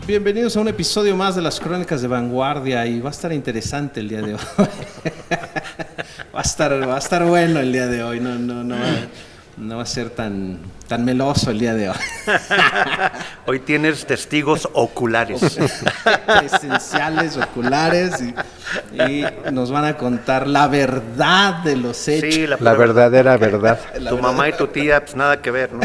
Bienvenidos a un episodio más de las Crónicas de Vanguardia y va a estar interesante el día de hoy. va a estar bueno el día de hoy, no va a ser tan meloso el día de hoy. Hoy tienes testigos oculares. Presenciales, oculares y nos van a contar la verdad de los hechos. Sí, la verdadera verdad. Tu mamá y tu tía, pues nada que ver, ¿no?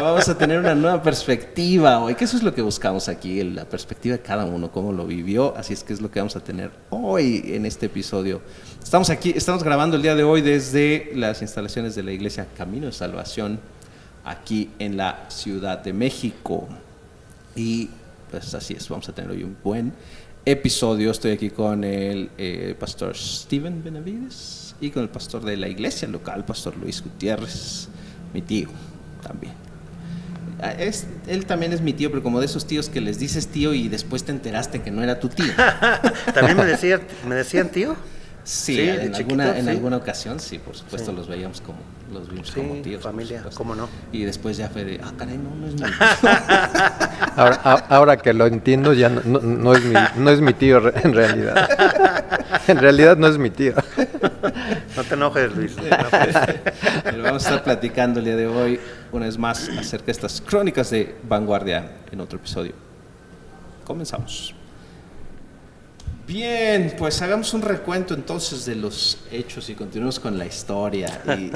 Vamos a tener una nueva perspectiva hoy, que eso es lo que buscamos aquí, la perspectiva de cada uno, cómo lo vivió, así es que es lo que vamos a tener hoy en este episodio. Estamos grabando el día de hoy desde las instalaciones de la Iglesia Camino de Salvación, aquí en la Ciudad de México. Y pues así es, vamos a tener hoy un buen episodio. Estoy aquí con el pastor Steven Benavides y con el pastor de la iglesia local, pastor Luis Gutiérrez, mi tío también. Él también es mi tío, pero como de esos tíos que les dices tío y después te enteraste que no era tu tío. ¿También me decían tío? Sí, en alguna ocasión, sí, por supuesto, sí. Los vimos como tíos. Familia, ¿cómo no? Y después ya fue de, caray, no es mi tío. ahora que lo entiendo, ya no es mi tío en realidad. En realidad no es mi tío. No te enojes, Luis. Pero vamos a estar platicando el día de hoy, una vez más, acerca de estas crónicas de Vanguardia en otro episodio. Comenzamos. Bien, pues hagamos un recuento entonces de los hechos y continuemos con la historia. Y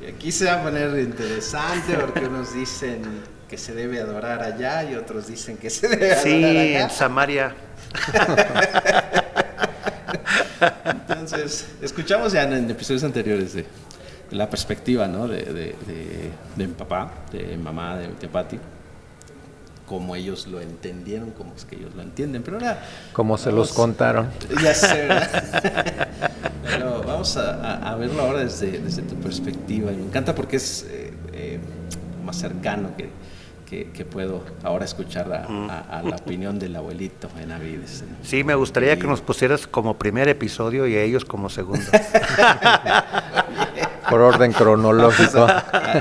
aquí se va a poner interesante porque unos dicen que se debe adorar allá y otros dicen que se debe adorar allá. Sí, en Samaria. Entonces, escuchamos ya en episodios anteriores de la perspectiva, ¿no? de mi papá, de mamá, de mi tía Pati, como ellos lo entendieron, como es que ellos lo entienden, pero ahora... Como se los contaron. Ya sé, ¿verdad? Pero vamos a verlo ahora desde tu perspectiva, y me encanta porque es más cercano que puedo ahora escuchar a la opinión del abuelito Benavides. Sí, me gustaría que nos pusieras como primer episodio y a ellos como segundo. Por orden cronológico.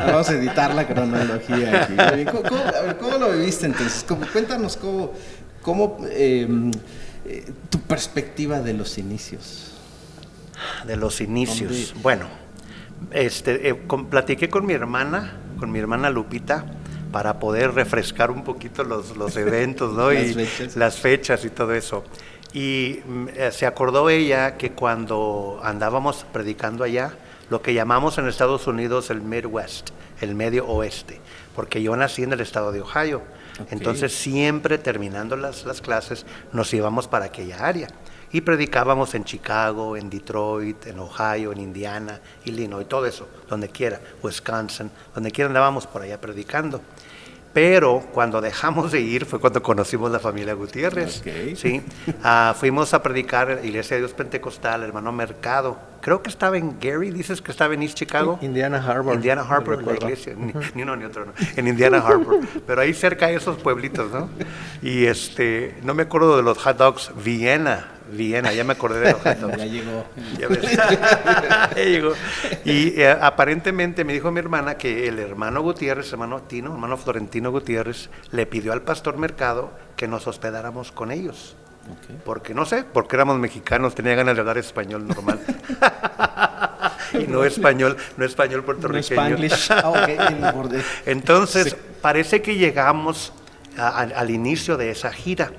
Vamos a editar la cronología aquí. ¿Cómo lo viviste entonces? Cuéntanos cómo tu perspectiva de los inicios. De los inicios. Bueno, platiqué con mi hermana Lupita, para poder refrescar un poquito los eventos, ¿no? Las fechas y todo eso. Y se acordó ella que cuando andábamos predicando allá, lo que llamamos en Estados Unidos el Midwest, el Medio Oeste, porque yo nací en el estado de Ohio. Okay. Entonces siempre terminando las clases nos íbamos para aquella área. Y predicábamos en Chicago, en Detroit, en Ohio, en Indiana, Illinois, todo eso, donde quiera, Wisconsin, donde quiera andábamos por allá predicando. Pero cuando dejamos de ir fue cuando conocimos la familia Gutiérrez. Okay. ¿Sí? Fuimos a predicar Iglesia de Dios Pentecostal, hermano Mercado. Creo que estaba en Gary, dices que estaba en East Chicago. Indiana Harbor. Indiana Harbor, la iglesia. Ni uno ni otro, no. En Indiana Harbor. Pero ahí cerca hay esos pueblitos, ¿no? Y no me acuerdo de los hot dogs. Viena, ya me acordé de los hot dogs. Ya llegó. Ya llegó. Y aparentemente me dijo mi hermana que el hermano Gutiérrez, hermano Florentino Gutiérrez, le pidió al pastor Mercado que nos hospedáramos con ellos. Okay. Porque no sé, porque éramos mexicanos, tenía ganas de hablar español normal. Y no español puertorriqueño. No okay. Entonces, sí. Parece que llegamos al inicio de esa gira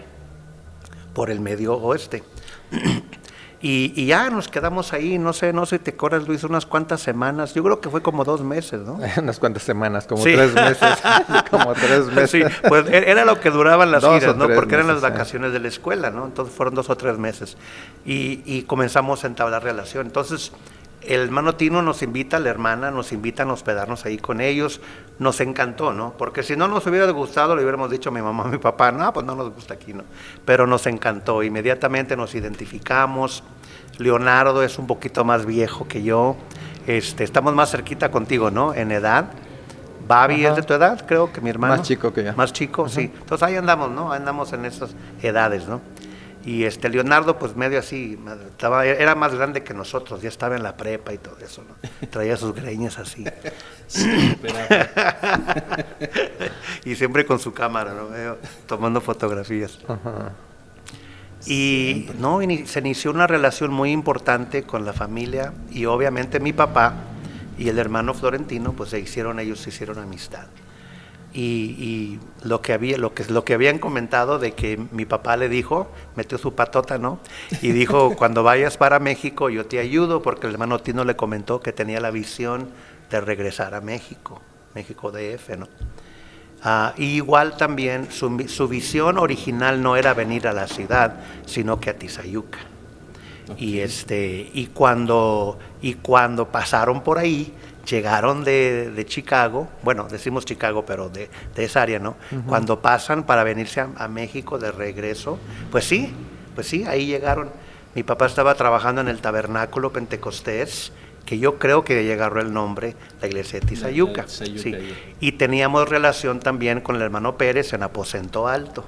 por el Medio Oeste. Y ya nos quedamos ahí, no sé si te acuerdas, Luis, unas cuantas semanas. Yo creo que fue como 2 meses, ¿no? Unas cuantas semanas, como sí. 3 meses. Como 3 meses. Sí, pues era lo que duraban las giras, ¿no? Porque eran las meses, vacaciones de la escuela, ¿no? Entonces fueron 2 o 3 meses. Y comenzamos a entablar relación. Entonces, el hermano Tino nos invita, la hermana nos invitan a hospedarnos ahí con ellos. Nos encantó, ¿no? Porque si no nos hubiera gustado, le hubiéramos dicho a mi mamá, a mi papá, no, pues no nos gusta aquí, ¿no? Pero nos encantó, inmediatamente nos identificamos. Leonardo es un poquito más viejo que yo, estamos más cerquita contigo, ¿no? En edad. Babi es de tu edad, creo que mi hermano. Más chico que yo. Más chico, sí. Entonces ahí andamos, ¿no? Andamos en esas edades, ¿no? Y Leonardo, pues medio así, era más grande que nosotros, ya estaba en la prepa y todo eso, ¿no? Traía sus greñas así. Sí, y siempre con su cámara, ¿no? Tomando fotografías. Ajá. Y no, se inició una relación muy importante con la familia, y obviamente mi papá y el hermano Florentino, pues ellos se hicieron amistad. Y lo que habían comentado de que mi papá le dijo, metió su patota, ¿no? Y dijo, cuando vayas para México yo te ayudo, porque el hermano Tino le comentó que tenía la visión de regresar a México DF, ¿no? Igual también su visión original no era venir a la ciudad, sino que a Tizayuca. Okay. Y cuando pasaron por ahí, llegaron de Chicago, bueno, decimos Chicago, pero de esa área, ¿no? Uh-huh. Cuando pasan para venirse a México de regreso, pues sí, ahí llegaron. Mi papá estaba trabajando en el tabernáculo Pentecostés, que yo creo que le agarró el nombre, la iglesia de Tizayuca. Sí. Y teníamos relación también con el hermano Pérez en Aposento Alto.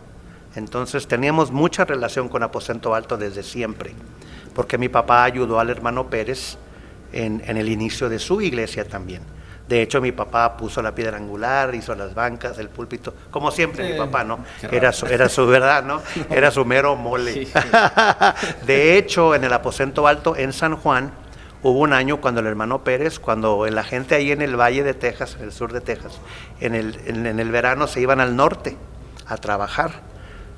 Entonces teníamos mucha relación con Aposento Alto desde siempre, porque mi papá ayudó al hermano Pérez en el inicio de su iglesia también. De hecho, mi papá puso la piedra angular, hizo las bancas, el púlpito, como siempre mi papá, ¿no? Era su verdad, ¿no? Era su mero mole. Sí. De hecho, en el Aposento Alto en San Juan, hubo un año cuando el hermano Pérez, cuando la gente ahí en el Valle de Texas, en el sur de Texas, en el verano se iban al norte a trabajar.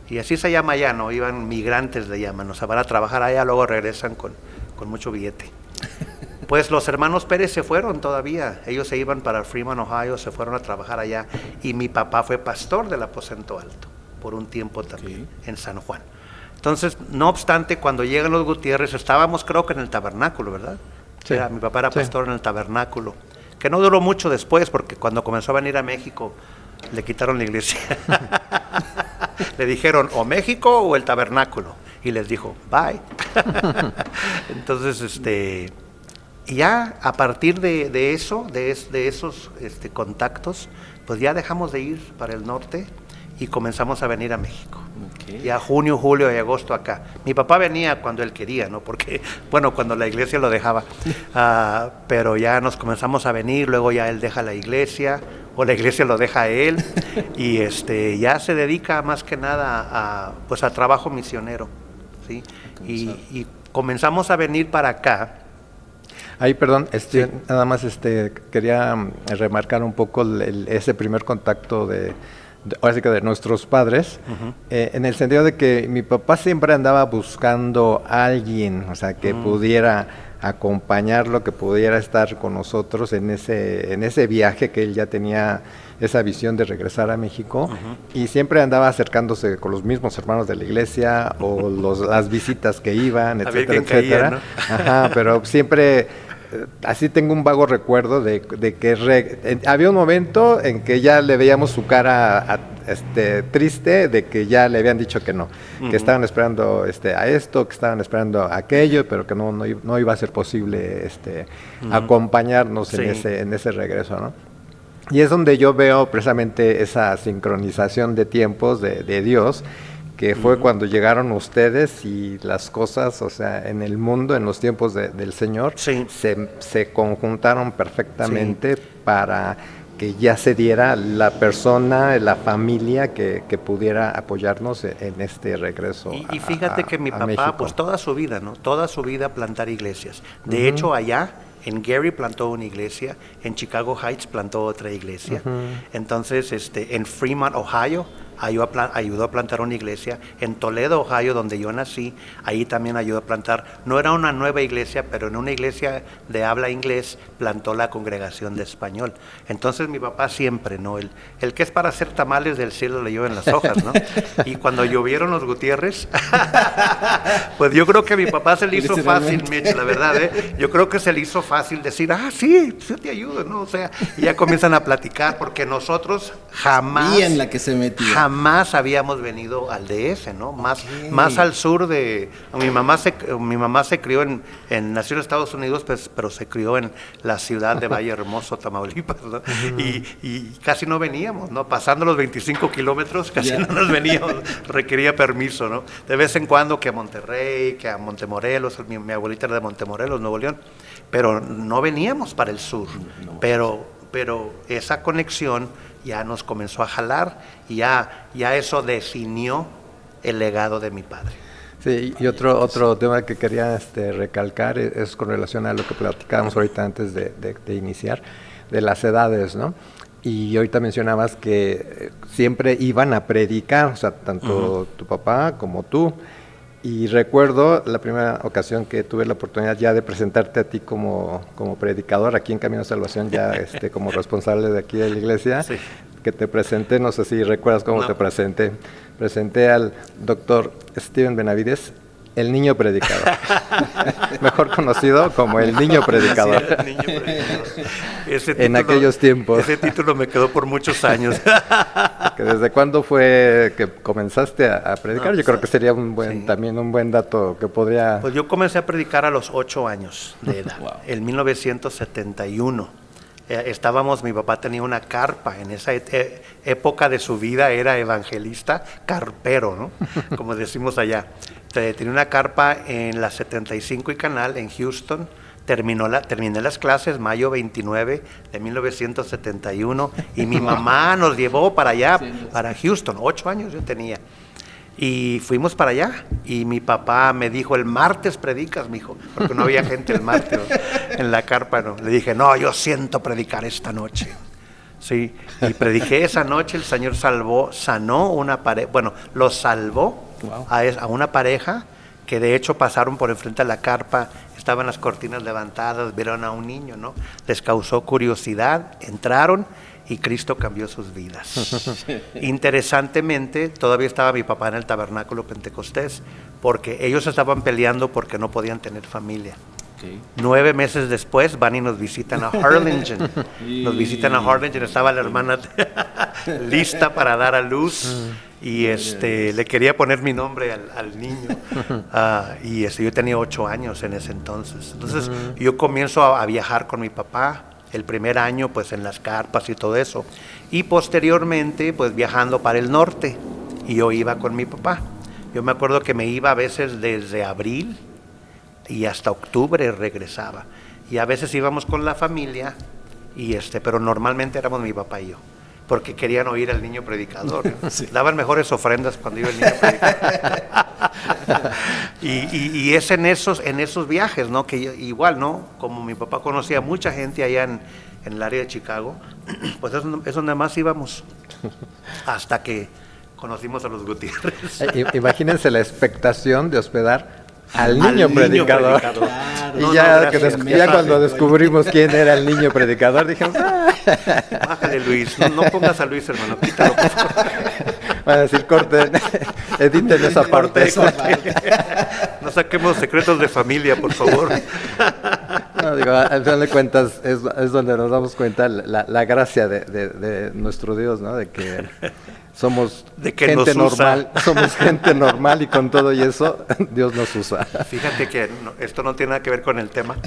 Y así se llama allá, ¿no? Iban migrantes, le llaman, o sea, van a trabajar allá, luego regresan con mucho billete. Pues los hermanos Pérez se fueron todavía, ellos se iban para Fremont, Ohio, se fueron a trabajar allá, y mi papá fue pastor del Aposento Alto, por un tiempo también, en San Juan. Entonces, no obstante, cuando llegan los Gutiérrez, estábamos creo que en el tabernáculo, ¿verdad? Sí. Mi papá era pastor en el tabernáculo, que no duró mucho después, porque cuando comenzó a venir a México, le quitaron la iglesia. Le dijeron, o México o el tabernáculo, y les dijo, bye. Entonces, y ya a partir de esos contactos, pues ya dejamos de ir para el norte y comenzamos a venir a México. Okay. Ya junio, julio y agosto acá. Mi papá venía cuando él quería, ¿no? Porque, bueno, cuando la iglesia lo dejaba. Pero ya nos comenzamos a venir, luego ya él deja la iglesia, o la iglesia lo deja a él, y ya se dedica más que nada a trabajo misionero, ¿sí? Y comenzamos a venir para acá. Ahí, perdón, Sí. Nada más quería remarcar un poco ese primer contacto ahora sí que de nuestros padres, uh-huh. En el sentido de que mi papá siempre andaba buscando a alguien, o sea, que pudiera acompañarlo, que pudiera estar con nosotros en ese viaje, que él ya tenía esa visión de regresar a México, uh-huh. Y siempre andaba acercándose con los mismos hermanos de la iglesia o las visitas que iban, etcétera, etcétera. ¿No? Ajá, pero siempre así tengo un vago recuerdo de que había un momento en que ya le veíamos su cara triste de que ya le habían dicho que no, uh-huh. Que estaban esperando a esto, que estaban esperando aquello, pero que no iba a ser posible uh-huh. acompañarnos sí. en ese regreso, ¿no? Y es donde yo veo precisamente esa sincronización de tiempos de Dios, que fue uh-huh. cuando llegaron ustedes y las cosas, o sea, en el mundo, en los tiempos del Señor, sí. se conjuntaron perfectamente sí. para que ya se diera la persona, la familia que pudiera apoyarnos en este regreso. Y fíjate que mi papá, México. Pues toda su vida, ¿no? Toda su vida plantar iglesias. De hecho, allá en Gary plantó una iglesia, en Chicago Heights plantó otra iglesia. Uh-huh. Entonces, en Fremont, Ohio, ayudó a plantar una iglesia. En Toledo, Ohio, donde yo nací, ahí también ayudó a plantar. No era una nueva iglesia, pero en una iglesia de habla inglés plantó la congregación de español. Entonces mi papá siempre, ¿no? El que es para hacer tamales del cielo le llueven las hojas, ¿no? Y cuando llovieron los Gutiérrez, pues yo creo que a mi papá se le hizo fácil, Mitch, la verdad, ¿eh? Yo creo que se le hizo fácil decir, sí, yo te ayudo, ¿no? O sea, y ya comienzan a platicar, porque nosotros jamás... Y en la que se metía. jamás habíamos venido al DF, ¿no? Más al sur de... Mi mamá se crió nació en Estados Unidos, pues, pero se crió en la ciudad de Valle Hermoso, Tamaulipas, ¿no? Y casi no veníamos, ¿no? Pasando los 25 kilómetros, casi no nos veníamos, requería permiso, ¿no? De vez en cuando que a Monterrey, que a Montemorelos, mi abuelita era de Montemorelos, Nuevo León, pero no veníamos para el sur, pero esa conexión ya nos comenzó a jalar y ya eso definió el legado de mi padre. Sí, y otro tema que quería recalcar es con relación a lo que platicábamos ahorita antes de iniciar, de las edades, ¿no? Y ahorita mencionabas que siempre iban a predicar, o sea, tanto tu papá como tú. Y recuerdo la primera ocasión que tuve la oportunidad ya de presentarte a ti como predicador aquí en Camino a Salvación, ya como responsable de aquí de la iglesia, sí. Que te presenté, no sé si recuerdas cómo te presenté. Presenté al doctor Steven Benavides, el niño predicador, mejor conocido como el niño predicador. Sí, el niño predicador. En aquellos tiempos. Ese título me quedó por muchos años. ¿Desde cuándo fue que comenzaste a predicar? Yo creo que sería también un buen dato que podría... Pues yo comencé a predicar a los 8 años de edad, en 1971. Mi papá tenía una carpa, en esa época de su vida era evangelista, carpero, ¿no? Como decimos allá. Tenía una carpa en la 75 y Canal, en Houston. Terminé las clases mayo 29 de 1971 y mi mamá nos llevó para allá, para Houston, 8 años yo tenía. Y fuimos para allá y mi papá me dijo, el martes predicas, mijo, porque no había gente el martes en la carpa, ¿no? Le dije, no, yo siento predicar esta noche. Sí, y prediqué esa noche, el Señor sanó una pareja, lo salvó a una pareja que de hecho pasaron por enfrente de la carpa, estaban las cortinas levantadas, vieron a un niño, ¿no? Les causó curiosidad, entraron y Cristo cambió sus vidas. Interesantemente, todavía estaba mi papá en el tabernáculo pentecostés, porque ellos estaban peleando porque no podían tener familia. 9 meses después van y nos visitan a Harlingen. Estaba la hermana lista para dar a luz y le quería poner mi nombre al niño. Yo tenía 8 años en ese entonces. Entonces yo comienzo a viajar con mi papá. El primer año pues en las carpas y todo eso. Y posteriormente pues viajando para el norte. Y yo iba con mi papá. Yo me acuerdo que me iba a veces desde abril y hasta octubre regresaba. Y a veces íbamos con la familia, pero normalmente éramos mi papá y yo, porque querían oír al niño predicador, ¿no? Sí. Daban mejores ofrendas cuando iba el niño predicador. y es en esos viajes, ¿no? Que yo, igual, ¿no? Como mi papá conocía a mucha gente allá en el área de Chicago, pues es donde más íbamos, hasta que conocimos a los Gutiérrez. Imagínense la expectación de hospedar al niño predicador. Claro. Y ya cuando descubrimos quién era el niño predicador, dijimos, bájale, Luis, no pongas a Luis, hermano, quítalo, por favor. Van a decir, corten, editen esa parte. No saquemos secretos de familia, por favor. No, digo, al final de cuentas es donde nos damos cuenta la gracia de nuestro Dios, ¿no? De que somos gente normal, somos gente normal y con todo y eso Dios nos usa. Fíjate que esto no tiene nada que ver con el tema,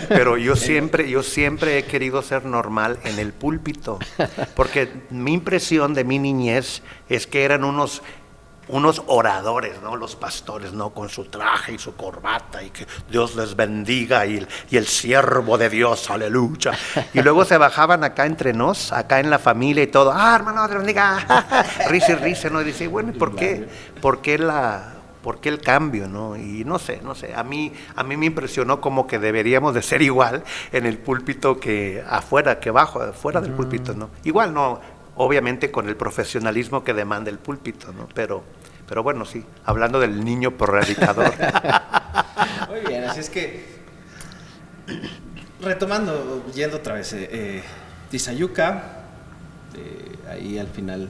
pero yo siempre he querido ser normal en el púlpito, porque mi impresión de mi niñez es que eran unos oradores, ¿no? Los pastores, ¿no? Con su traje y su corbata y que Dios les bendiga y el siervo de Dios, aleluya. Y luego se bajaban acá entre nos, acá en la familia y todo, hermano, Dios bendiga, risa y risa, ¿no? Y dice, bueno, ¿por qué el cambio, no? Y no sé, a mí me impresionó como que deberíamos de ser igual en el púlpito que afuera, fuera del púlpito, ¿no? Igual no, obviamente con el profesionalismo que demanda el púlpito, ¿no? Pero bueno, sí, hablando del niño predicador. Muy bien, así es que, retomando, yendo otra vez, Tizayuca, ahí al final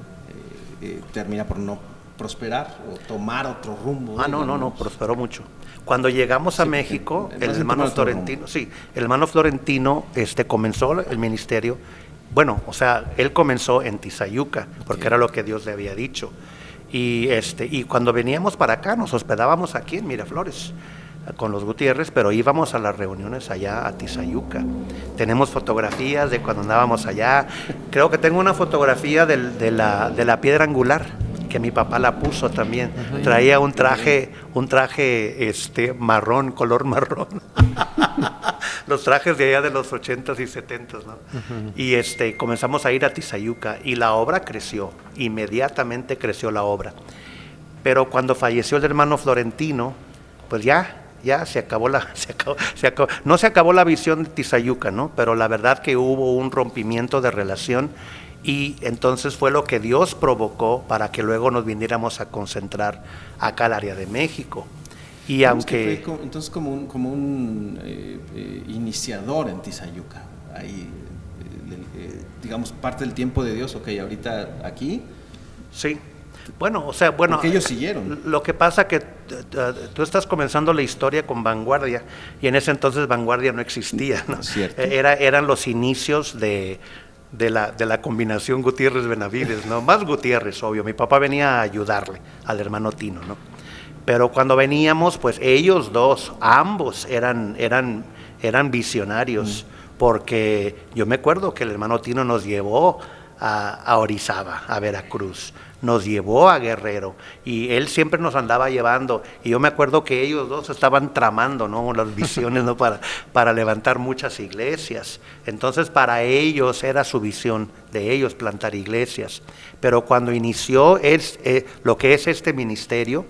termina por no prosperar o tomar otro rumbo. No, prosperó mucho. Cuando llegamos a México, el hermano Florentino comenzó el ministerio. bueno, o sea, él comenzó en Tizayuca, porque era lo que Dios le había dicho. Y cuando veníamos para acá, nos hospedábamos aquí en Miraflores con los Gutiérrez, pero íbamos a las reuniones allá a Tizayuca. Tenemos fotografías de cuando andábamos allá. Creo que tengo una fotografía de la piedra angular, que mi papá la puso también. Traía un traje marrón, color marrón. Los trajes de allá de los 80s y 70s, ¿no? Y comenzamos a ir a Tizayuca y la obra creció, inmediatamente creció la obra. Pero cuando falleció el hermano Florentino, pues ya se acabó no se acabó la visión de Tizayuca, ¿no? Pero la verdad que hubo un rompimiento de relación y entonces fue lo que Dios provocó para que luego nos viniéramos a concentrar acá al área de México. Y aunque fue entonces como un iniciador en Tizayuca, ahí digamos parte del tiempo de Dios, ok, ahorita aquí. Sí. Bueno, o sea, porque ellos siguieron. Lo que pasa que tú estás comenzando la historia con Vanguardia y en ese entonces Vanguardia no existía, ¿no? Cierto. Eran los inicios de la combinación Gutiérrez-Benavides, ¿no? Más Gutiérrez, obvio. Mi papá venía a ayudarle al hermano Tino, ¿no? Pero cuando veníamos, pues ellos dos, ambos eran visionarios, porque yo me acuerdo que el hermano Tino nos llevó a Orizaba, a Veracruz, nos llevó a Guerrero, y él siempre nos andaba llevando, y yo me acuerdo que ellos dos estaban tramando, ¿no? Las visiones, ¿no? para levantar muchas iglesias. Entonces para ellos era su visión de ellos plantar iglesias, pero cuando inició lo que es este ministerio,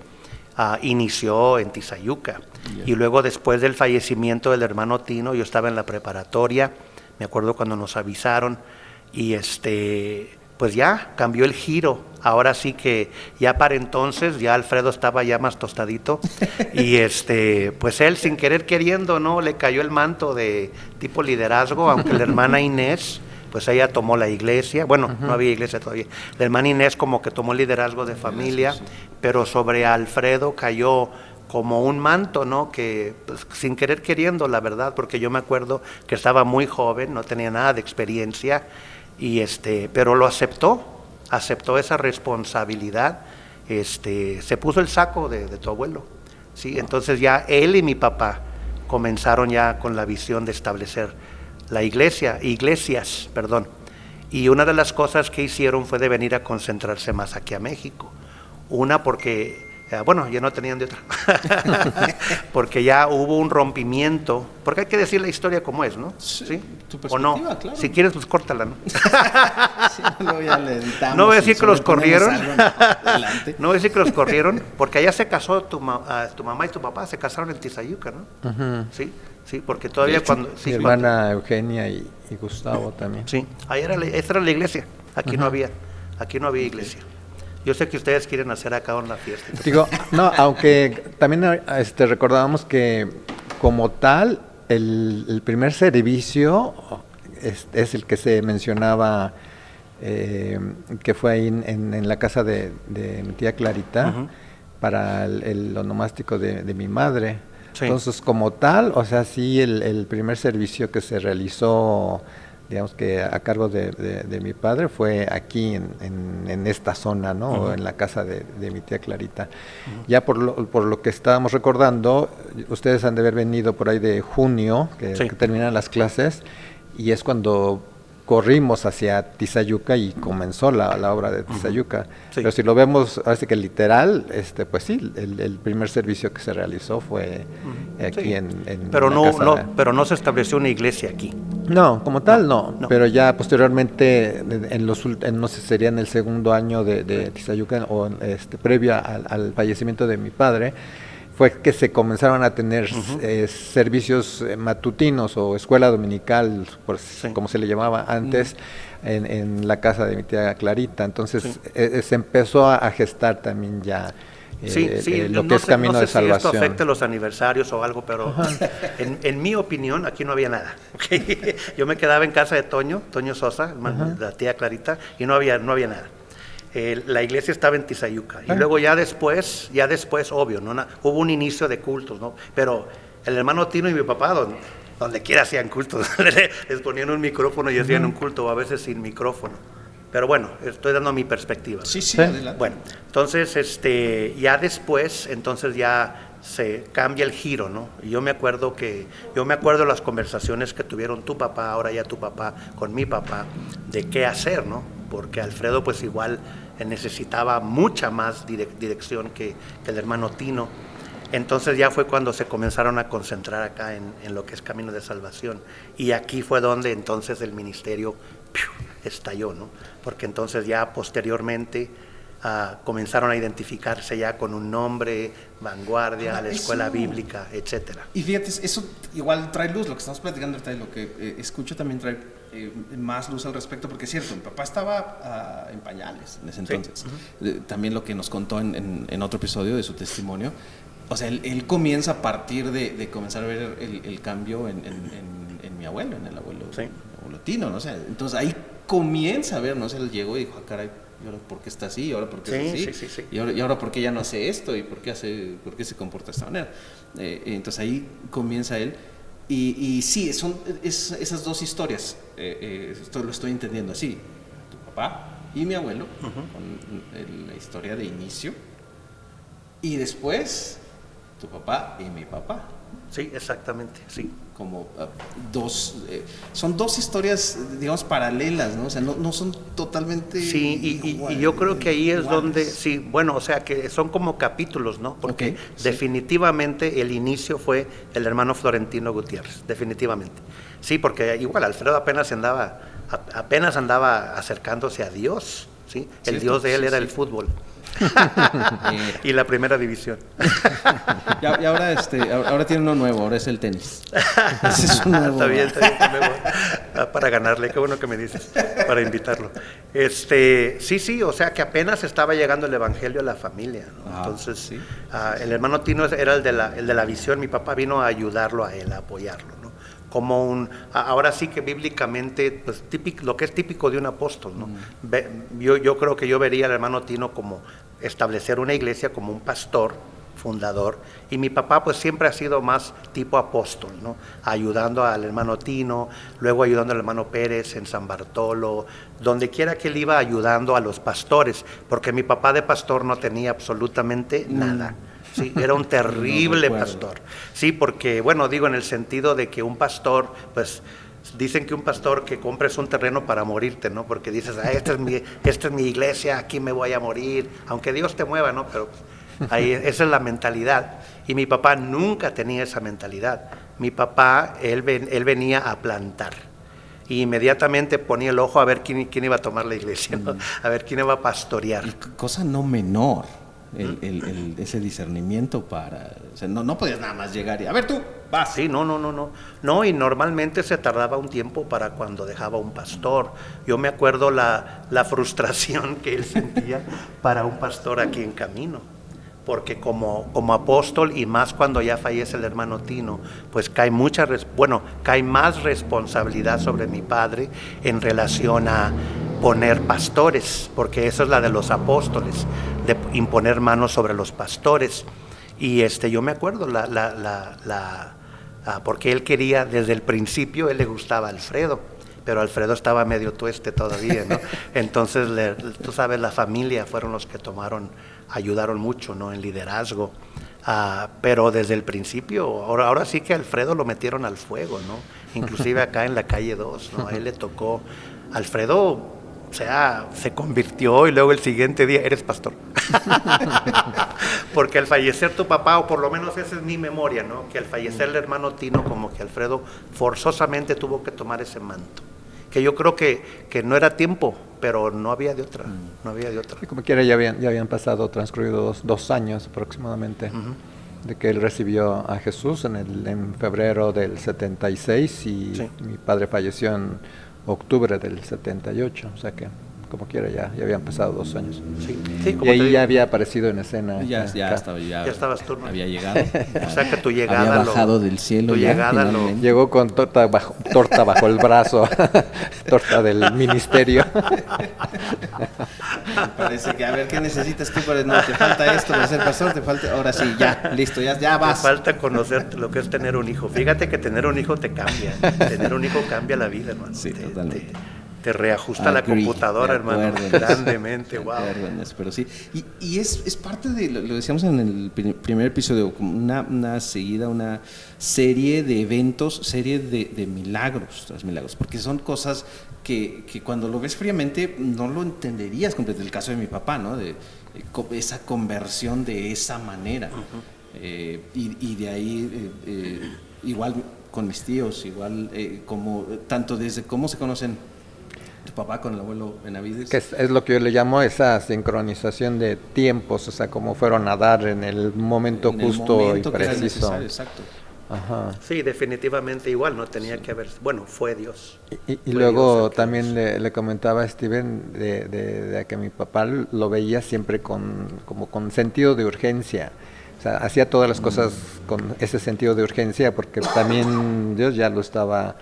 inició en Tizayuca. Y luego después del fallecimiento del hermano Tino, yo estaba en la preparatoria, me acuerdo cuando nos avisaron, y pues ya cambió el giro. Ahora sí que ya para entonces ya Alfredo estaba ya más tostadito y pues él sin querer queriendo, ¿no? Le cayó el manto de tipo liderazgo, aunque la hermana Inés, pues ella tomó la iglesia. Bueno, no había iglesia todavía. La hermana Inés como que tomó el liderazgo de familia, pero sobre Alfredo cayó como un manto, ¿no? Que pues, sin querer queriendo, la verdad, porque yo me acuerdo que estaba muy joven, no tenía nada de experiencia, y pero lo aceptó esa responsabilidad, se puso el saco de tu abuelo, ¿sí? Entonces ya él y mi papá comenzaron ya con la visión de establecer iglesias, y una de las cosas que hicieron fue de venir a concentrarse más aquí a México. Una porque ya no tenían de otra, porque ya hubo un rompimiento, porque hay que decir la historia como es, ¿no? Sí. Tu ¿O no? Claro. Si quieres, pues córtala, ¿no? Sí, luego ya le editamos. No voy a decir que los corrieron. No voy a decir que los corrieron, porque allá se casó tu mamá y tu papá, se casaron en Tizayuca, ¿no? Sí, porque todavía cuando... mi hermana Eugenia y Gustavo también. Sí, esta era la iglesia, aquí no había iglesia. Yo sé que ustedes quieren hacer acá una fiesta. Digo, no, aunque también recordábamos que como tal, el primer servicio es el que se mencionaba, que fue ahí en la casa de mi tía Clarita, para el onomástico de mi madre. Sí. Entonces, como tal, o sea, sí, el primer servicio que se realizó, digamos que a cargo de mi padre, fue aquí en esta zona, ¿no? En la casa de mi tía Clarita. Ya por lo que estábamos recordando, ustedes han de haber venido por ahí de junio, que terminan las clases, y es cuando corrimos hacia Tizayuca y comenzó la obra de Tizayuca. Pero si lo vemos, ahora sí que literal, pues sí, el primer servicio que se realizó fue aquí pero pero no se estableció una iglesia aquí. No, como tal no. Pero ya posteriormente, no sé, sería en el segundo año de Tizayuca, o previo al fallecimiento de mi padre, fue que se comenzaron a tener servicios matutinos o escuela dominical, como se le llamaba antes, en la casa de mi tía Clarita. Entonces se empezó a gestar también ya lo que es camino de salvación. No sé si esto afecta los aniversarios o algo, pero en mi opinión aquí no había nada. Yo me quedaba en casa de Toño Sosa, la tía Clarita, y no había nada. La iglesia estaba en Tizayuca, y luego ya después, obvio, ¿no? Hubo un inicio de cultos, ¿no? Pero el hermano Tino y mi papá, donde quiera hacían cultos, les ponían un micrófono y hacían un culto, o a veces sin micrófono. Pero bueno, estoy dando mi perspectiva. Sí, adelante. Bueno, entonces, ya después, entonces ya se cambia el giro, ¿no? Y yo me acuerdo las conversaciones que tuvieron tu papá, ahora ya tu papá, con mi papá, de qué hacer, ¿no? Porque Alfredo pues igual necesitaba mucha más dirección que el hermano Tino. Entonces ya fue cuando se comenzaron a concentrar acá en lo que es Camino de Salvación. Y aquí fue donde entonces el ministerio estalló, ¿no? Porque entonces ya posteriormente comenzaron a identificarse ya con un nombre, Vanguardia, la escuela bíblica, etcétera. Y fíjate, eso igual trae luz, lo que estamos platicando ahorita y lo que escucho también trae más luz al respecto, porque es cierto, mi papá estaba en pañales en ese entonces. Sí. También lo que nos contó en otro episodio de su testimonio, o sea, él comienza a partir de comenzar a ver el cambio en mi abuelo, en el abuelo, sí. El abuelo Tino, ¿no? O sea, entonces ahí comienza a ver, ¿no? O sea, él llegó y dijo, caray, ¿y ahora por qué está así? ¿Y ahora por qué es así? Sí. ¿Y ahora por qué ya no hace esto? ¿Y por qué se comporta de esta manera? Entonces ahí comienza él. Y sí, son esas dos historias. Esto lo estoy entendiendo así. Tu papá y mi abuelo, con la historia de inicio. Y después, tu papá y mi papá. Sí, exactamente, sí. Como son dos historias, digamos, paralelas, ¿no? O sea, no son totalmente sí, y yo creo que ahí es donde, sí, bueno, o sea, que son como capítulos, ¿no? Porque definitivamente el inicio fue el hermano Florentino Gutiérrez, definitivamente. Sí, porque igual Alfredo apenas andaba acercándose a Dios, ¿sí? El Dios de él era el fútbol. Y la primera división. Y ahora tiene uno nuevo, ahora es el tenis. Ese es un nuevo. Está bien, para ganarle, qué bueno que me dices, para invitarlo. Sí, o sea que apenas estaba llegando el evangelio a la familia, ¿no? Entonces, ¿sí? El hermano Tino era el de la visión, mi papá vino a ayudarlo a él, a apoyarlo, ¿no? Como ahora sí que bíblicamente, pues lo que es típico de un apóstol, ¿no? Yo creo que yo vería al hermano Tino como establecer una iglesia como un pastor, fundador, y mi papá pues siempre ha sido más tipo apóstol, ¿no? Ayudando al hermano Tino, luego ayudando al hermano Pérez en San Bartolo, donde quiera que él iba ayudando a los pastores, porque mi papá de pastor no tenía absolutamente nada. Sí, era un terrible pastor. Sí, porque, bueno, digo en el sentido de que un pastor, pues, dicen que un pastor que compres un terreno para morirte, ¿no? Porque dices, esta es mi iglesia, aquí me voy a morir, aunque Dios te mueva, ¿no? Pero ahí esa es la mentalidad. Y mi papá nunca tenía esa mentalidad. Mi papá, él venía a plantar. Y inmediatamente ponía el ojo a ver quién iba a tomar la iglesia, ¿no? A ver quién iba a pastorear. Y cosa no menor. Ese discernimiento o sea, no podías nada más llegar y a ver tú, vas. Sí, no, y normalmente se tardaba un tiempo para cuando dejaba un pastor. Yo me acuerdo la frustración que él sentía para un pastor aquí en Camino, porque como apóstol, y más cuando ya fallece el hermano Tino, pues cae más responsabilidad sobre mi padre en relación a poner pastores, porque eso es la de los apóstoles, de imponer manos sobre los pastores. Y yo me acuerdo porque él quería, desde el principio, él le gustaba a Alfredo, pero Alfredo estaba medio tueste todavía, ¿no? Entonces, tú sabes, la familia fueron los que ayudaron mucho, ¿no? En liderazgo. Pero desde el principio, ahora sí que Alfredo lo metieron al fuego, ¿no? Inclusive acá en la calle 2, ¿no? A él le tocó, Alfredo, o sea, se convirtió y luego el siguiente día, eres pastor. Porque al fallecer tu papá, o por lo menos esa es mi memoria, ¿no? Que al fallecer el hermano Tino, como que Alfredo forzosamente tuvo que tomar ese manto. Que yo creo que no era tiempo, pero no había de otra, no había de otra. Y como quiera ya habían transcurrido dos años aproximadamente, de que él recibió a Jesús en febrero del 76 y mi padre falleció en octubre del 78, o sea que como quiera ya habían pasado 2 años. Sí, y ahí ya había aparecido en escena. Ya estabas tú, ¿no? Había llegado. O sea que tu llegada había bajado del cielo. Llegó con torta bajo el brazo, torta del ministerio. Me parece que, a ver, ¿qué necesitas tú para... No, te falta esto para ser pastor, te falta... Ahora sí, ya, listo, ya vas. Te falta conocer lo que es tener un hijo. Fíjate que tener un hijo te cambia. Tener un hijo cambia la vida, hermano. Sí, totalmente. Te reajusta la computadora, hermano, grandemente, wow. Pero sí, y es parte de, lo decíamos en el primer episodio, como una serie de eventos, serie de milagros tras milagros, porque son cosas que cuando lo ves fríamente no lo entenderías completamente. El caso de mi papá, ¿no? De esa conversión de esa manera. Y de ahí, igual con mis tíos, igual como tanto desde cómo se conocen tu papá con el abuelo Benavides. Que es lo que yo le llamo esa sincronización de tiempos, o sea, cómo fueron a dar en el momento justo y preciso. Exacto. Ajá. Sí, definitivamente igual, no tenía que haber, bueno, fue Dios. Y luego Dios también le comentaba a Steven de que mi papá lo veía siempre como con sentido de urgencia. O sea, hacía todas las cosas con ese sentido de urgencia porque también Dios ya lo estaba...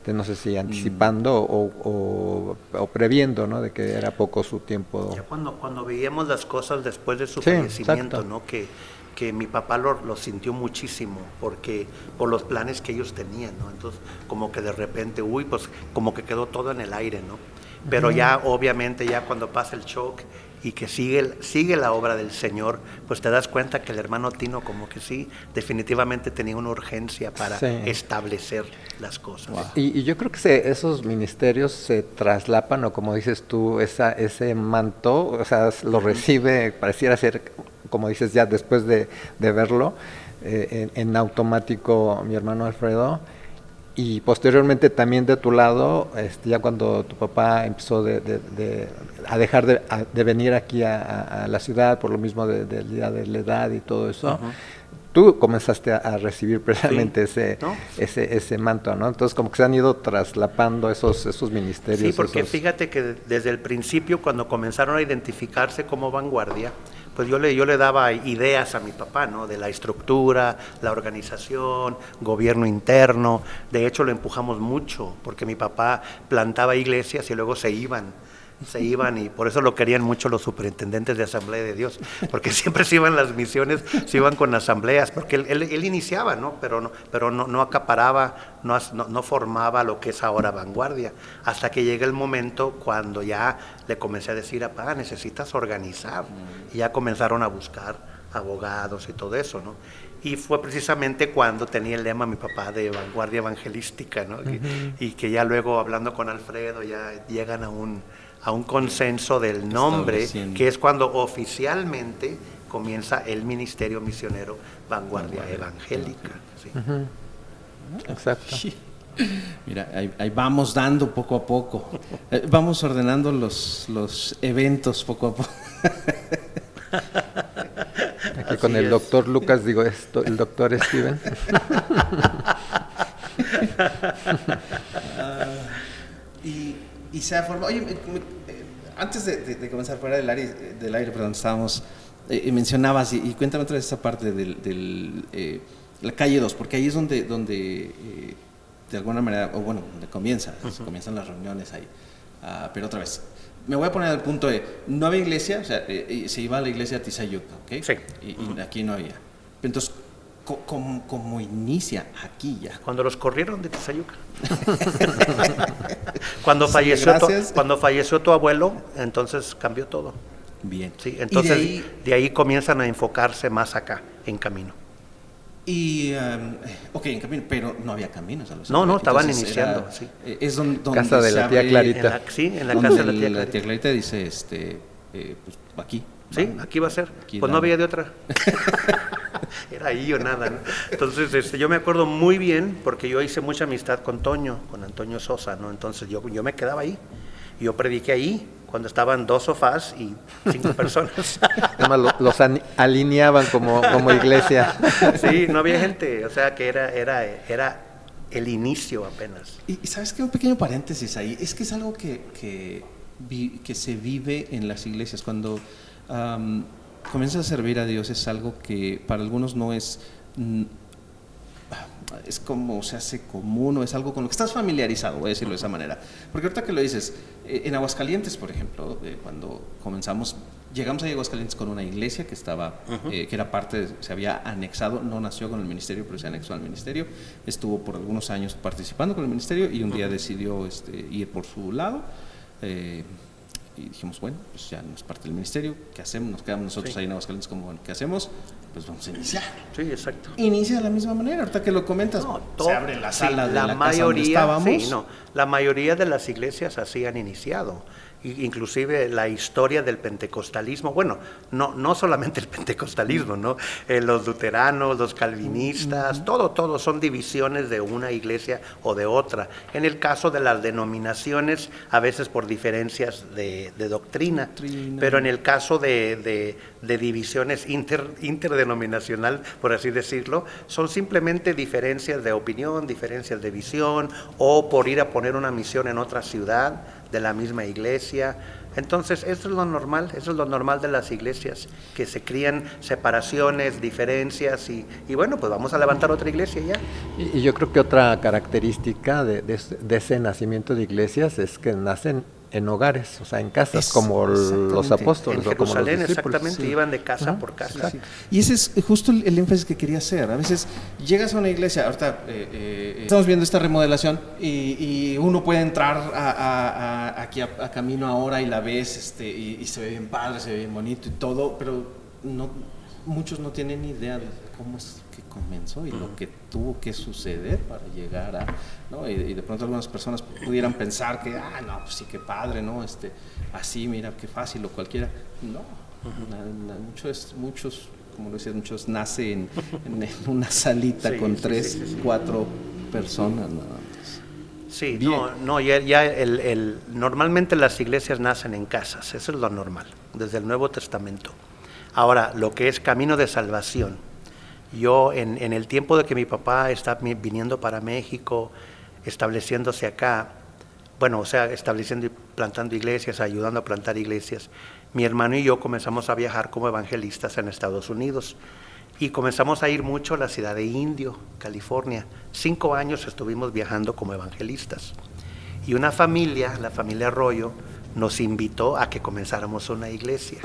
no sé si anticipando o previendo, ¿no? De que era poco su tiempo. Ya cuando veíamos las cosas después de su fallecimiento, exacto. ¿No? Que mi papá lo sintió muchísimo porque por los planes que ellos tenían, ¿no? Entonces, como que de repente, pues como que quedó todo en el aire, ¿no? Pero ya, obviamente, ya cuando pasa el shock y que sigue la obra del Señor, pues te das cuenta que el hermano Tino como que sí, definitivamente tenía una urgencia para establecer las cosas. Wow. Y yo creo que esos ministerios se traslapan, o como dices tú, ese manto, o sea, lo recibe, pareciera ser, como dices ya después de verlo, en automático mi hermano Alfredo. Y posteriormente también de tu lado, ya cuando tu papá empezó a dejar de venir aquí a la ciudad por lo mismo de la edad y todo eso, tú comenzaste a recibir precisamente ese manto, ¿no? Entonces como que se han ido traslapando esos ministerios. Sí, porque fíjate que desde el principio cuando comenzaron a identificarse como vanguardia, pues yo le daba ideas a mi papá, ¿no? De la estructura, la organización, gobierno interno. De hecho lo empujamos mucho porque mi papá plantaba iglesias y luego se iban y por eso lo querían mucho los superintendentes de Asamblea de Dios, porque siempre se iban las misiones, se iban con asambleas, porque él iniciaba, ¿no? Pero no acaparaba, no formaba lo que es ahora vanguardia, hasta que llega el momento cuando ya le comencé a decir, papá, necesitas organizar, y ya comenzaron a buscar abogados y todo eso, ¿no? Y fue precisamente cuando tenía el lema mi papá de vanguardia evangelística, ¿no? Y que ya luego hablando con Alfredo ya llegan a un consenso del nombre, que es cuando oficialmente comienza el ministerio misionero Vanguardia Evangélica. ¿Sí? Exacto. Mira, ahí vamos dando poco a poco, vamos ordenando los eventos poco a poco. Aquí con el doctor Lucas, digo esto, el doctor Steven. Y se ha formado. Oye, antes de comenzar fuera del aire, perdón, estábamos, mencionabas, y cuéntame otra vez esa parte de la calle 2, porque ahí es donde de alguna manera, o bueno, donde comienzan las reuniones ahí. Pero otra vez, me voy a poner al punto de, no había iglesia, o sea, se iba a la iglesia de Tizayuca, ¿ok? Sí. Y aquí no había. Entonces, ¿cómo inicia aquí ya? Cuando los corrieron de Tizayuca. Cuando falleció tu abuelo, entonces cambió todo. Bien. Sí, entonces de ahí comienzan a enfocarse más acá, en camino. Y, en camino, pero no había caminos a los No, estaban iniciando, sí. Es donde casa de la tía Clarita. En la casa de la tía Clarita dice, pues aquí. Sí, aquí va a ser. Pues no había de otra. Era ahí o nada, ¿no? Entonces, yo me acuerdo muy bien, porque yo hice mucha amistad con Antonio Sosa, ¿no? Entonces yo me quedaba ahí. Yo prediqué ahí, cuando estaban 2 sofás y 5 personas. Además, los alineaban como iglesia. Sí, no había gente, o sea que era el inicio apenas. Y ¿sabes qué? Un pequeño paréntesis ahí, es que es algo que se vive en las iglesias. Cuando comienzas a servir a Dios, es algo que para algunos no es es como se hace común o es algo con lo que estás familiarizado, voy a decirlo de esa manera. Porque ahorita que lo dices, en Aguascalientes, por ejemplo, cuando comenzamos, llegamos a Aguascalientes con una iglesia que estaba, que era parte, se había anexado, no nació con el ministerio, pero se anexó al ministerio, estuvo por algunos años participando con el ministerio y un día decidió ir por su lado. Y dijimos, bueno, pues ya no es parte del ministerio, ¿qué hacemos? Nos quedamos nosotros ahí en Aguascalientes como, bueno, ¿qué hacemos? Pues vamos a iniciar. Sí, exacto. Inicia de la misma manera, ahorita que lo comentas, se abre la sala de la mayoría, casa donde estábamos. Sí, la mayoría de las iglesias así han iniciado. Inclusive la historia del pentecostalismo, bueno, no solamente el pentecostalismo, ¿no? Los luteranos, los calvinistas, todo son divisiones de una iglesia o de otra. En el caso de las denominaciones, a veces por diferencias de doctrina, pero en el caso de divisiones interdenominacional, por así decirlo, son simplemente diferencias de opinión, diferencias de visión, o por ir a poner una misión en otra ciudad de la misma iglesia. Entonces, eso es lo normal de las iglesias, que se crían separaciones, diferencias, y bueno, pues vamos a levantar otra iglesia ya. Y yo creo que otra característica de ese nacimiento de iglesias es que nacen en hogares, o sea, en casas, como los apóstoles. En Jerusalén, exactamente, sí. Iban de casa por casa. Sí. Y ese es justo el énfasis que quería hacer. A veces llegas a una iglesia, ahorita estamos viendo esta remodelación y uno puede entrar aquí a camino ahora y la ves y se ve bien padre, se ve bien bonito y todo, pero muchos no tienen ni idea de cómo es que comenzó y lo que tuvo que suceder para llegar a, ¿no? Y de pronto algunas personas pudieran pensar que, no, pues sí, qué padre, ¿no? Así, mira, qué fácil o cualquiera. No, muchos, como lo decías, muchos nacen en una salita con 4 personas nada más. Sí, normalmente las iglesias nacen en casas, eso es lo normal, desde el Nuevo Testamento. Ahora, lo que es camino de salvación, yo en el tiempo de que mi papá está viniendo para México, estableciéndose acá, bueno, o sea, estableciendo y plantando iglesias, ayudando a plantar iglesias, mi hermano y yo comenzamos a viajar como evangelistas en Estados Unidos y comenzamos a ir mucho a la ciudad de Indio, California. 5 años estuvimos viajando como evangelistas y una familia, la familia Arroyo, nos invitó a que comenzáramos una iglesia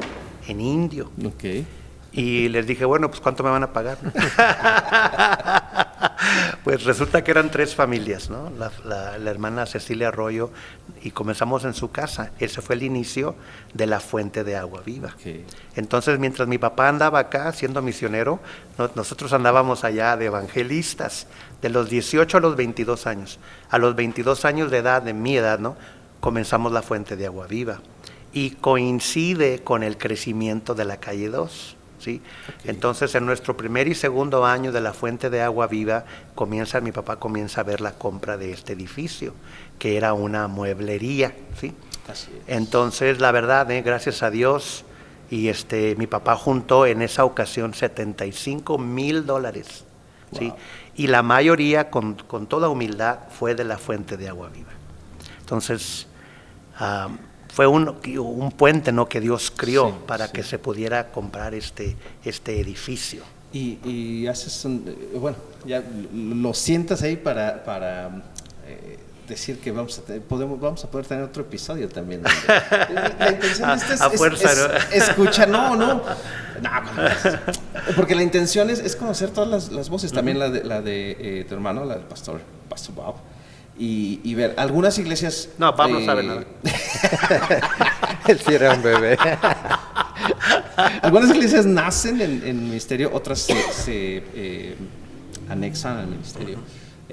en Indio. Okay. Y les dije, bueno, pues ¿cuánto me van a pagar? Pues resulta que eran 3 familias, ¿no? La hermana Cecilia Arroyo, y comenzamos en su casa. Ese fue el inicio de la fuente de agua viva. Okay. Entonces, mientras mi papá andaba acá siendo misionero, nosotros andábamos allá de evangelistas, de los 18 a los 22 años. A los 22 años de edad, de mi edad, ¿no? Comenzamos la fuente de agua viva. Y coincide con el crecimiento de la calle 2. ¿Sí? Okay. Entonces, en nuestro primer y segundo año de la fuente de agua viva, mi papá comienza a ver la compra de este edificio, que era una mueblería, ¿sí? Así es. Entonces, la verdad, gracias a Dios, y mi papá juntó en esa ocasión $75,000, ¿sí? Wow. Y la mayoría, con toda humildad, fue de la fuente de agua viva. Entonces, fue un puente, ¿no?, que Dios crió para que se pudiera comprar este edificio. Y haces bueno, ya lo sientas ahí para decir que vamos a poder tener otro episodio también. La intención es escuchar, porque la intención es conocer todas las voces, también la de tu hermano, la del pastor Bob. Y ver, algunas iglesias... No, Pablo no sabe nada. Él sí era un bebé. Algunas iglesias nacen en ministerio, otras se anexan al ministerio.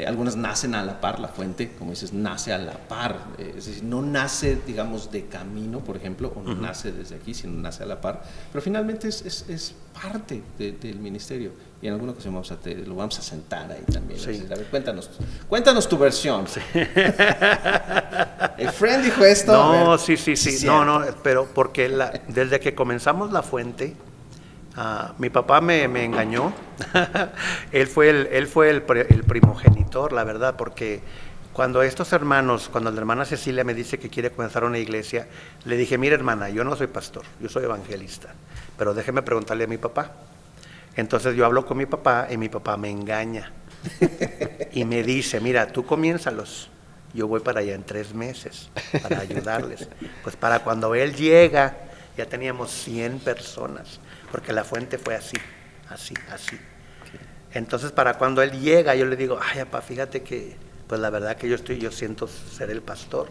Algunas nacen a la par, la fuente, como dices, nace a la par. Es decir, no nace, digamos, de camino, por ejemplo, o no nace desde aquí, sino nace a la par. Pero finalmente es parte del ministerio. Y en alguna ocasión lo vamos a sentar ahí también. Sí. Decir, a ver, cuéntanos tu versión. Sí. El friend dijo esto. No, sí. No, pero porque desde que comenzamos la fuente, mi papá me engañó. Él fue el primogenitor, la verdad, porque cuando la hermana Cecilia me dice que quiere comenzar una iglesia, le dije, mira hermana, yo no soy pastor, yo soy evangelista, pero déjeme preguntarle a mi papá. Entonces yo hablo con mi papá y mi papá me engaña. Y me dice, mira, tú comiénzalos, yo voy para allá en 3 meses para ayudarles. Pues para cuando él llega, ya teníamos 100 personas, porque la fuente fue así. Entonces, para cuando él llega, yo le digo, ay, papá, fíjate que, pues la verdad que yo siento ser el pastor.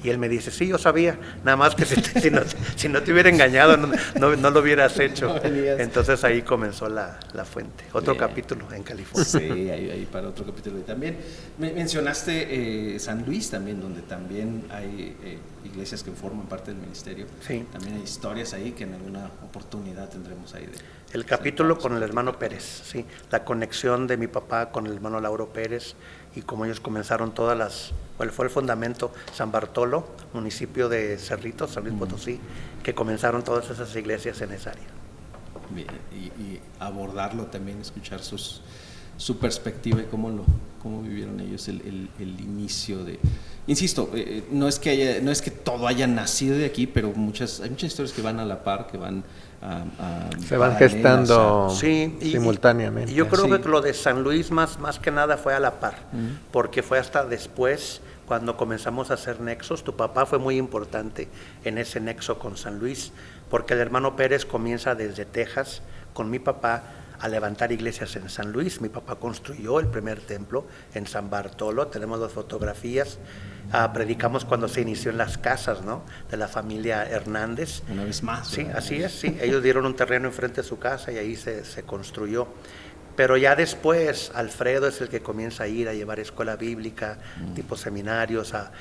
Y él me dice, sí, yo sabía, nada más que si no te hubiera engañado, no lo hubieras hecho. Entonces ahí comenzó la fuente. Otro capítulo en California. Sí, ahí para otro capítulo. Y también mencionaste San Luis también, donde también hay iglesias que forman parte del ministerio. Sí. También hay historias ahí que en alguna oportunidad tendremos ahí. El capítulo con el hermano Pérez, sí. La conexión de mi papá con el hermano Lauro Pérez y cómo ellos comenzaron fue el fundamento San Bartolo, municipio de Cerritos, San Luis Potosí, que comenzaron todas esas iglesias en esa área. Bien, y abordarlo también, escuchar su perspectiva y cómo vivieron ellos el inicio de... Insisto, no es que todo haya nacido de aquí, pero hay muchas historias que van a la par, que van se van gestando simultáneamente. Y yo creo que lo de San Luis más que nada fue a la par, porque fue hasta después cuando comenzamos a hacer nexos. Tu papá fue muy importante en ese nexo con San Luis, porque el hermano Pérez comienza desde Texas con mi papá a levantar iglesias en San Luis. Mi papá construyó el primer templo en San Bartolo, tenemos las fotografías. Predicamos cuando se inició en las casas, ¿no?, de la familia Hernández. Una vez más. Sí, así es, sí. Ellos dieron un terreno enfrente de su casa y ahí se construyó. Pero ya después, Alfredo es el que comienza a ir a llevar escuela bíblica, tipo seminarios, a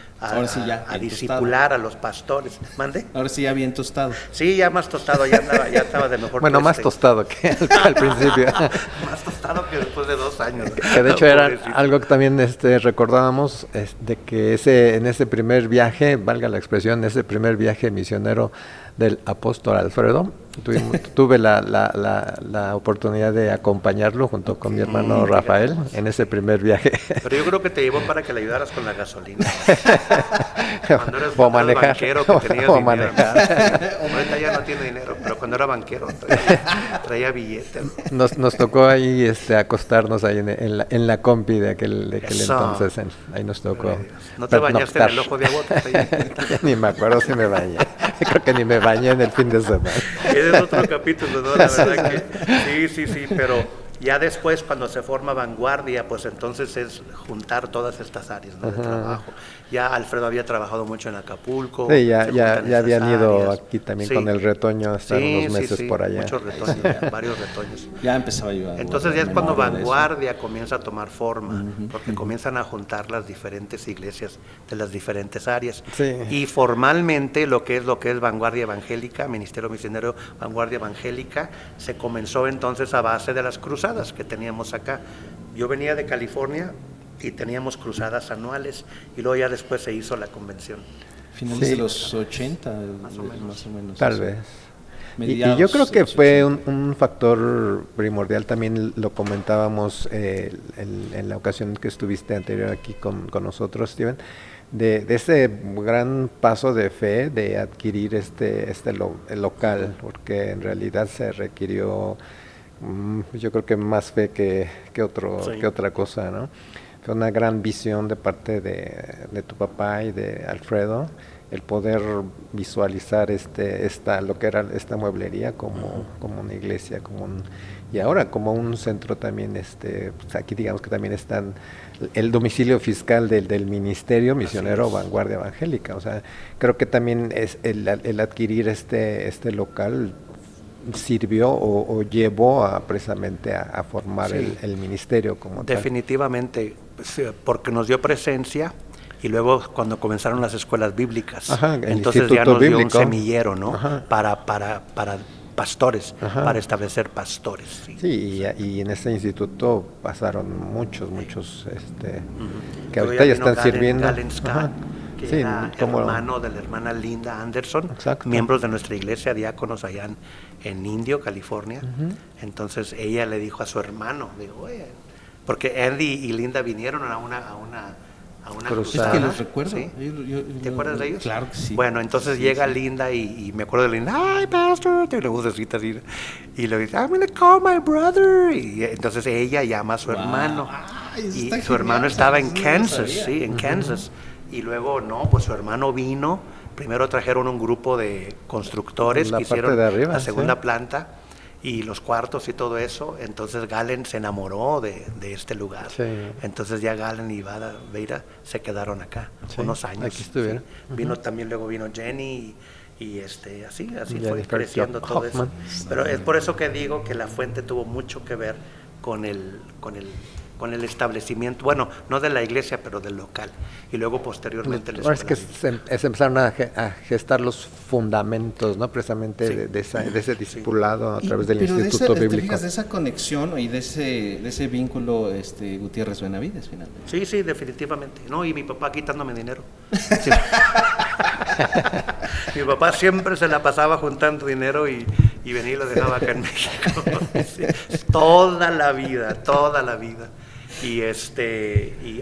discipular a los pastores. ¿Mande? Ahora sí ya bien tostado. Sí, ya más tostado, ya estaba de mejor. Bueno, más tostado que al principio. Más tostado que después de 2 años. Que de hecho era algo que también recordábamos, de que en ese primer viaje, valga la expresión, ese primer viaje misionero del apóstol Alfredo, tuve la oportunidad de acompañarlo junto con mi hermano Rafael en ese primer viaje. Pero yo creo que te llevó para que le ayudaras con la gasolina. Cuando eras banquero que tenías dinero. Ahorita ya no tiene dinero, pero cuando era banquero traía billetes. Nos tocó ahí acostarnos ahí en la compi de aquel entonces. Ahí nos tocó. ¿No te bañaste en el ojo de agua? Ni me acuerdo si me bañé. Creo que ni me bañé en el fin de semana. Ese es otro capítulo, ¿no? La verdad que sí, pero ya después cuando se forma Vanguardia, pues entonces es juntar todas estas áreas, ¿no?, de trabajo. Ya Alfredo había trabajado mucho en Acapulco. Sí, ya habían ido aquí también con el retoño a estar unos meses por allá. Muchos retoños, varios retoños. Ya empezaba a ayudar. Entonces ya es cuando Vanguardia comienza a tomar forma, porque comienzan a juntar las diferentes iglesias de las diferentes áreas. Sí. Y formalmente lo que es Vanguardia Evangélica, Ministerio Misionero Vanguardia Evangélica, se comenzó entonces a base de las cruzadas que teníamos acá. Yo venía de California y teníamos cruzadas anuales y luego ya después se hizo la convención. Finales de los 80, más o menos. Tal vez. Y yo creo que fue un factor primordial, también lo comentábamos en la ocasión que estuviste anterior aquí con nosotros, Steven, de ese gran paso de fe de adquirir el local, porque en realidad se requirió, yo creo que más fe que otra cosa, ¿no? Fue una gran visión de parte de tu papá y de Alfredo, el poder visualizar lo que era esta mueblería como una iglesia, y ahora como un centro también, pues aquí digamos que también están el domicilio fiscal del Ministerio Misionero Vanguardia Evangélica. O sea, creo que también es el adquirir este local sirvió o llevó precisamente a formar el ministerio como definitivamente, porque nos dio presencia. Y luego cuando comenzaron las escuelas bíblicas, entonces ya nos dio un semillero, ¿no? Para pastores, para establecer pastores. Sí, y en este instituto pasaron muchos que ahorita ya están sirviendo. Que era hermano de la hermana Linda Anderson, miembros de nuestra iglesia, diáconos allá en Indio, California. Entonces ella le dijo a su hermano, oye, porque Andy y Linda vinieron a una cruzada. Es que los recuerdo. ¿Sí? ¿Te acuerdas de ellos? Claro que sí. Bueno, entonces llega Linda y me acuerdo de Linda, ¡ay, pastor! Y le vocecita así, y le dice, I'm going to call my brother. Y entonces ella llama a su hermano. Y su hermano estaba en Kansas, sí, en Kansas. Y luego, pues su hermano vino. Primero trajeron un grupo de constructores que hicieron la segunda planta y los cuartos y todo eso. Entonces Galen se enamoró de este lugar. Sí. Entonces ya Galen y Veira se quedaron acá unos años. Aquí estuvieron. Sí. Luego vino Jenny y así fue creciendo todo eso. Pero es por eso que digo que la fuente tuvo mucho que ver con el establecimiento, bueno, no de la iglesia, pero del local. Y luego posteriormente la escuela. Es que se empezaron a gestar los fundamentos, ¿no? Precisamente de ese discipulado a través del Instituto Bíblico. ¿Te fijas de esa conexión y de ese vínculo Gutiérrez Benavides finalmente? Sí, definitivamente. No, y mi papá quitándome dinero. Sí. Mi papá siempre se la pasaba juntando dinero y venía y lo dejaba acá en México. Sí. Toda la vida. Y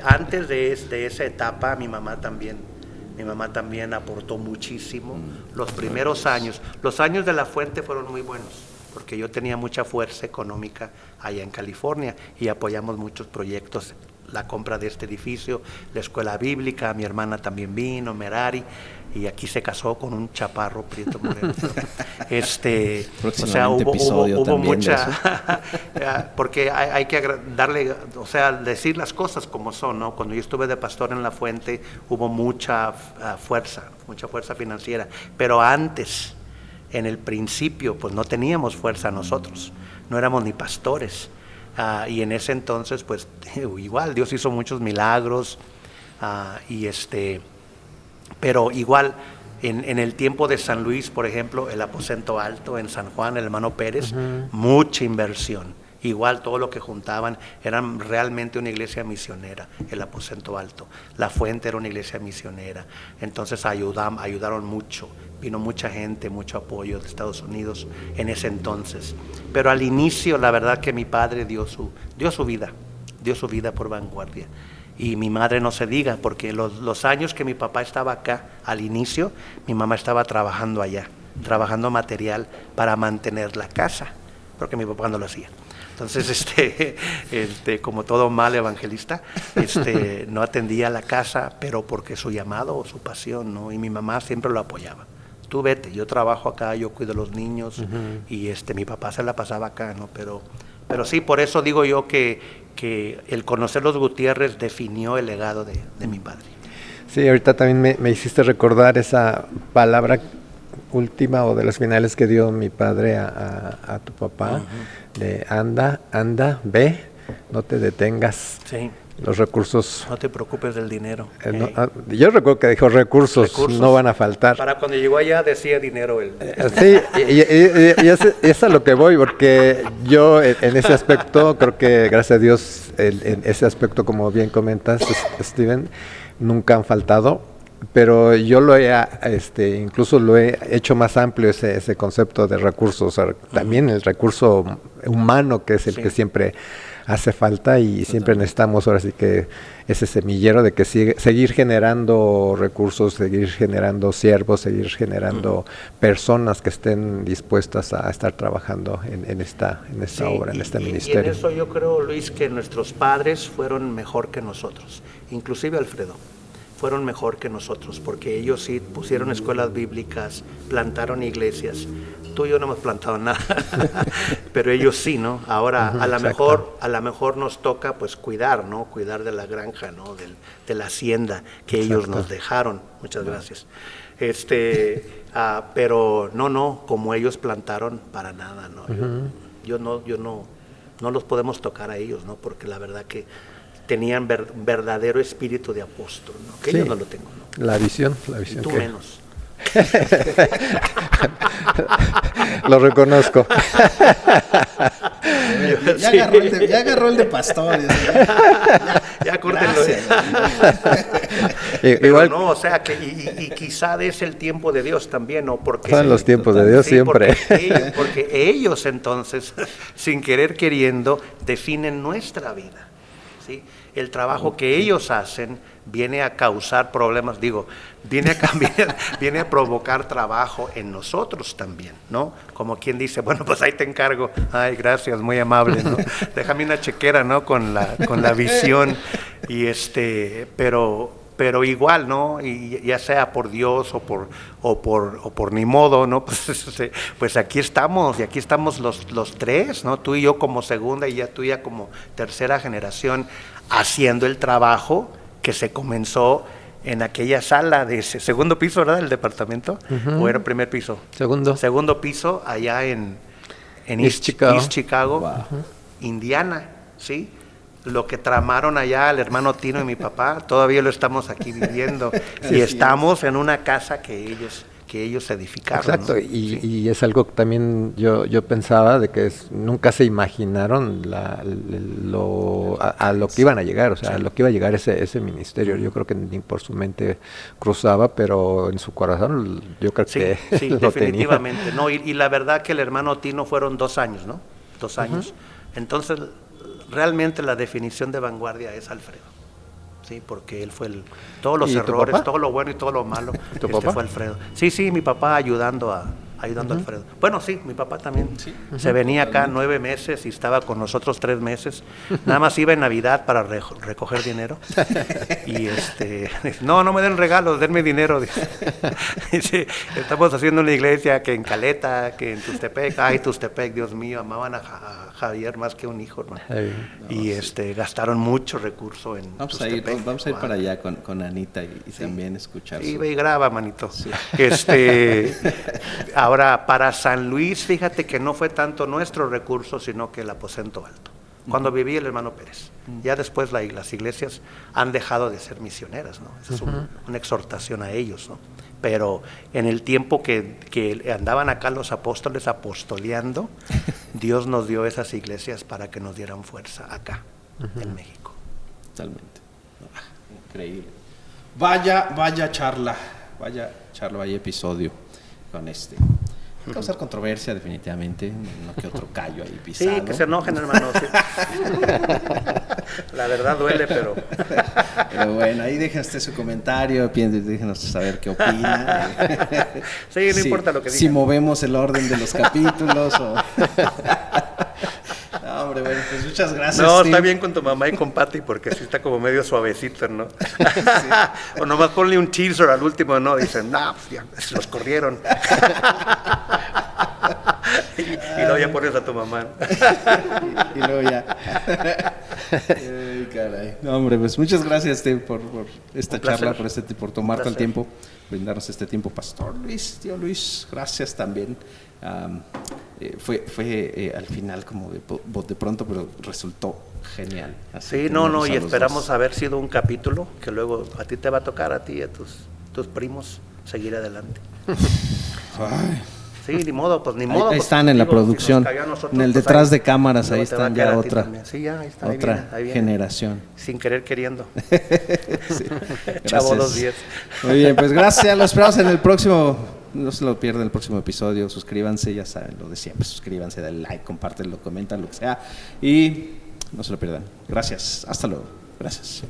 antes de esa etapa mi mamá también aportó muchísimo. Los primeros años de la fuente fueron muy buenos, porque yo tenía mucha fuerza económica allá en California y apoyamos muchos proyectos, la compra de este edificio, la escuela bíblica, mi hermana también vino, Merari, y aquí se casó con un chaparro prieto moreno. O sea, hubo mucha, porque hay que darle, o sea, decir las cosas como son, ¿no? Cuando yo estuve de pastor en La Fuente, hubo mucha fuerza financiera, pero antes, en el principio, pues no teníamos fuerza nosotros, no éramos ni pastores. Y en ese entonces, pues igual Dios hizo muchos milagros, pero igual en el tiempo de San Luis, por ejemplo, el aposento alto en San Juan, el hermano Pérez, mucha inversión. Igual todo lo que juntaban, eran realmente una iglesia misionera, el aposento alto. La Fuente era una iglesia misionera, entonces ayudaron mucho. Vino mucha gente, mucho apoyo de Estados Unidos en ese entonces. Pero al inicio, la verdad que mi padre dio su vida por Vanguardia. Y mi madre no se diga, porque los años que mi papá estaba acá, al inicio, mi mamá estaba trabajando allá, trabajando material para mantener la casa, porque mi papá no lo hacía. Entonces, como todo mal evangelista, no atendía la casa, pero porque su llamado o su pasión, ¿no? Y mi mamá siempre lo apoyaba. Tú vete, yo trabajo acá, yo cuido a los niños, y mi papá se la pasaba acá, ¿no? Pero sí, por eso digo yo que el conocer los Gutiérrez definió el legado de mi padre. Sí, ahorita también me hiciste recordar esa palabra última o de las finales que dio mi padre a tu papá, de anda, ve, no te detengas. Sí. Los recursos. No te preocupes del dinero. Yo recuerdo que dijo recursos no van a faltar. Para cuando llegó allá decía dinero él. Sí, y es a lo que voy, porque yo en ese aspecto, creo que gracias a Dios, en ese aspecto, como bien comentas, Steven, nunca han faltado. Pero yo incluso lo he hecho más amplio ese concepto de recursos, también el recurso humano, que es el que siempre hace falta y siempre necesitamos ahora sí que ese semillero de que seguir generando recursos, seguir generando siervos, seguir generando personas que estén dispuestas a estar trabajando en esta obra, en este ministerio. Y en eso yo creo, Luis, que nuestros padres fueron mejor que nosotros, inclusive Alfredo. Fueron mejor que nosotros, porque ellos sí pusieron escuelas bíblicas, plantaron iglesias. Tú y yo no hemos plantado nada, pero ellos sí, ¿no? Ahora a lo mejor nos toca pues cuidar, ¿no? Cuidar de la granja, ¿no? De la hacienda que ellos nos dejaron. Muchas gracias. Pero no, como ellos plantaron, para nada, ¿no? Yo no los podemos tocar a ellos, ¿no? Porque la verdad que tenían verdadero espíritu de apóstol, ¿no? Que yo no lo tengo, ¿no? La visión. Y tú menos. Lo reconozco. Ya agarró el de pastor. Ya córtenlo. Igual no, o sea que y quizá es el tiempo de Dios también, ¿no? Porque son los tiempos de Dios siempre. Porque ellos entonces, sin querer queriendo, definen nuestra vida. ¿sí? El trabajo que ellos hacen viene a causar problemas, viene a cambiar, viene a provocar trabajo en nosotros también, ¿no? Como quien dice, bueno, pues ahí te encargo, ay, gracias, muy amable, ¿no? Déjame una chequera, ¿no? Con la visión, pero igual, ¿no? Y ya sea por Dios o por ni modo, ¿no? Pues aquí estamos, y aquí estamos los tres, ¿no? Tú y yo como segunda y tú ya como tercera generación, haciendo el trabajo que se comenzó en aquella sala de segundo piso, ¿verdad? Del departamento, ¿o era primer piso? Segundo piso, allá en East Chicago, wow. Indiana, ¿sí? Lo que tramaron allá el hermano Tino y mi papá, todavía lo estamos aquí viviendo. Y estamos en una casa que ellos edificaron. Exacto, ¿no? Y es algo que también yo pensaba de que nunca se imaginaron a lo que iban a llegar, o sea, a lo que iba a llegar ese ministerio. Yo creo que ni por su mente cruzaba, pero en su corazón yo creo que sí, lo definitivamente tenía. No, y la verdad que el hermano Tino fueron 2 años, ¿no? 2 años. Entonces, realmente la definición de vanguardia es Alfredo, sí, porque él fue todos los errores, todo lo bueno y todo lo malo. ¿Tu papá? Fue Alfredo. Sí, mi papá ayudando a Alfredo. Bueno, sí, mi papá también se venía acá 9 meses y estaba con nosotros 3 meses. Nada más iba en Navidad para recoger dinero. Y no me den regalos, denme dinero. Dice, estamos haciendo una iglesia que en Caleta, que en Tustepec. Ay, Tustepec, Dios mío, amaban a Javier más que un hijo, hermano. Y gastaron mucho recurso en Tustepec. Vamos a ir para allá con Anita y también escuchar. Sí, ve y graba, manito. Sí. Ahora, para San Luis, fíjate que no fue tanto nuestro recurso, sino que el aposento alto. Cuando vivía el hermano Pérez. Ya después las iglesias han dejado de ser misioneras, ¿no? Esa es una exhortación a ellos, ¿no? Pero en el tiempo que andaban acá los apóstoles apostoleando, Dios nos dio esas iglesias para que nos dieran fuerza acá, en México. Totalmente. Increíble. Vaya charla, vaya episodio con causar controversia definitivamente, no que otro callo ahí pisado. Sí, que se enojen, hermanos. Sí. La verdad duele, pero bueno, ahí dejen su comentario, déjenos saber qué opinan. Sí, no importa lo que digan. Si movemos el orden de los capítulos o... No, hombre, bueno, pues muchas gracias. No, Steve. Está bien con tu mamá y con Patty porque sí está como medio suavecito, ¿no? Sí. O nomás ponle un teaser al último, ¿no? Dicen, no, pues ya, los corrieron. y luego ya pones a tu mamá. y luego ya. Ay, caray. No, hombre, pues muchas gracias, Steve, por esta charla, por tomarte el tiempo, brindarnos este tiempo. Pastor Luis, tío Luis, gracias también. Fue al final como de pronto, pero resultó genial. Así sí, y esperamos haber sido un capítulo que luego a ti te va a tocar, a ti y a tus primos, seguir adelante. Ay. Sí, ni modo. Ahí están en la producción, en el detrás de cámaras, ahí están ya otra, sí, ya, ahí está, otra ahí viene. Generación. Sin querer queriendo. Sí. Chavo 210. Muy bien, pues gracias, los esperamos en el próximo. No se lo pierdan el próximo episodio, suscríbanse, ya saben lo de siempre, suscríbanse, dale like, compártelo, comentan, lo que sea, y no se lo pierdan. Gracias, hasta luego, gracias.